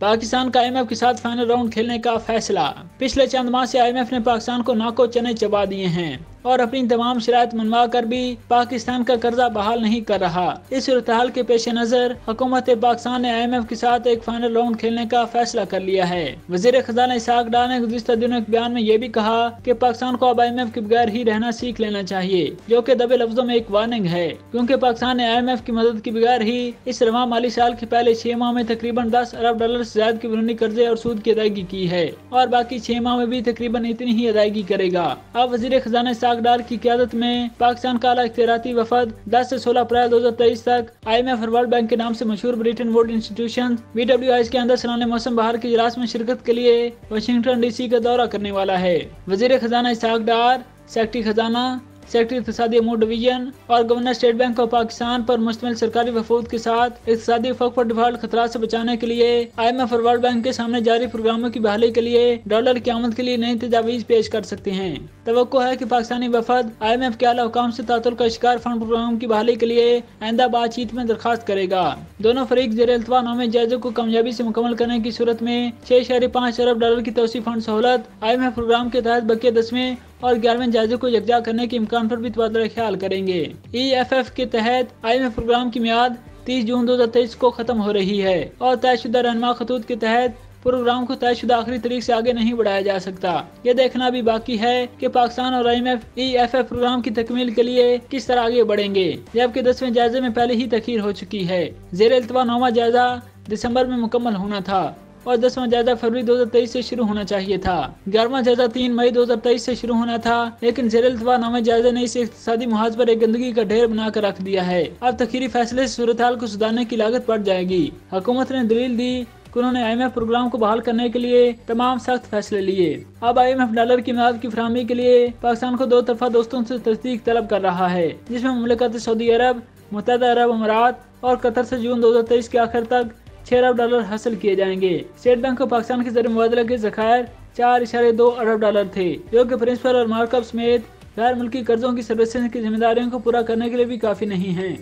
पाकिस्तान का IMF के साथ फाइनल राउंड खेलने का फैसला। पिछले चंद माह से IMF ने पाकिस्तान को नाको चने चबा दिए हैं और अपनी तमाम शराइत मनवा कर भी पाकिस्तान का कर्जा बहाल नहीं कर रहा। इस सूरत हाल के पेश नजर हुकूमत पाकिस्तान ने IMF के साथ एक फाइनल राउंड खेलने का फैसला कर लिया है। वजीर खजाना इसहाक डार ने गुज़िश्ता दिनों एक बयान में ये भी कहा कि पाकिस्तान को अब IMF के बगैर ही रहना सीख लेना चाहिए, जो कि दबे लफ्जों में एक वार्निंग है, क्योंकि पाकिस्तान ने IMF की मदद के बगैर ही इस रवा माली साल के पहले 6 माह में तकरीबन $10 अरब से ज्यादा की बैरूनी कर्जे और सूद की अदायगी की है और बाकी 6 माह में भी तकरीबन इतनी ही अदायगी करेगा। अब वजीर खजाना इसहाक डार की क़यादत में पाकिस्तान का आला इख्तियाराती वफद 10 से 16 अप्रैल 2023 तक IMF और वर्ल्ड बैंक के नाम से मशहूर ब्रिटेन वुड इंस्टीट्यूशन BWI के अंदर सालाना मौसम बहार के इजलास में शिरकत के लिए वाशिंगटन DC का दौरा करने वाला है। वजीर खजाना इसहाक डार, सेक्रेटरी खजाना, सेक्रेटरी इक़्तिसादी अमूर डिवीजन और governor state bank of Pakistan पर मुश्तमिल सरकारी वफूद के साथ इक़्तिसादी वफ़क़ पर डिफ़ॉल्ट खतरा से बचाने के लिए IMF और वर्ल्ड बैंक के सामने जारी प्रोग्रामों की बहाली के लिए डॉलर की आमद के लिए नई तजावीज़ पेश कर सकते हैं। तवक्को है कि पाकिस्तानी वफद IMF के आला हुकाम से तातुल का शिकार फंड प्रोग्राम की बहाली के लिए आइंदा बातचीत में दरखास्त करेगा। दोनों फरीक ज़ेर इल्तवा नामे जायज़े को कामयाबी से मुकम्मल करने की सूरत में $6.5 अरब की तौसीफ़ फंड सहूलत IMF प्रोग्राम के तहत बकिया 10वें और 11वें जायजे को यकजा करने के इम्कान पर भी तबादला ख्याल करेंगे। EFF के तहत IMF प्रोग्राम की मियाद 30 जून 2023 को खत्म हो रही है और तयशुदा रहनुमा खतूत के तहत प्रोग्राम को तयशुदा आखिरी तारीख से आगे नहीं बढ़ाया जा सकता। ये देखना भी बाकी है कि पाकिस्तान और IMF EFF प्रोग्राम की तकमील के लिए किस तरह आगे बढ़ेंगे, जबकि 10वें जायजे में पहले ही तखीर हो चुकी है। ज़ेर इल्तवा 9वां जायजा दिसंबर में मुकम्मल होना था और 10वां जायजा फरवरी 2023 से शुरू होना चाहिए था। 11वां जायजा 3 मई 2023 से शुरू होना था, लेकिन ज़ेर इल्तवा 9वें जायजे ने इसे इक़्तिसादी मुहाज पर एक गंदगी का ढेर बनाकर रख दिया है। अब तखीरी फैसले से सूरत हाल को सुधारने की लागत बढ़ जाएगी। हुकूमत ने दलील दी कि उन्होंने IMF प्रोग्राम को बहाल करने के लिए तमाम सख्त फैसले लिए। अब IMF डॉलर की मदद की फराहमी के लिए पाकिस्तान को 2 तरफा दोस्तों से तस्दीक तलब कर रहा है, जिसमें मुमलिकत सऊदी अरब, मुत्तहदा अरब अमारात और कतर से जून 2023 के आखिर तक $6 अरब हासिल किए जाएंगे। स्टेट बैंक ऑफ पाकिस्तान के ज़र मुबादला के ज़खायर $4.2 अरब थे, जो कि प्रिंसिपल और मार्कअप समेत गैर मुल्की कर्जों की सर्विसिंग की जिम्मेदारियों को पूरा करने के लिए भी काफी नहीं हैं।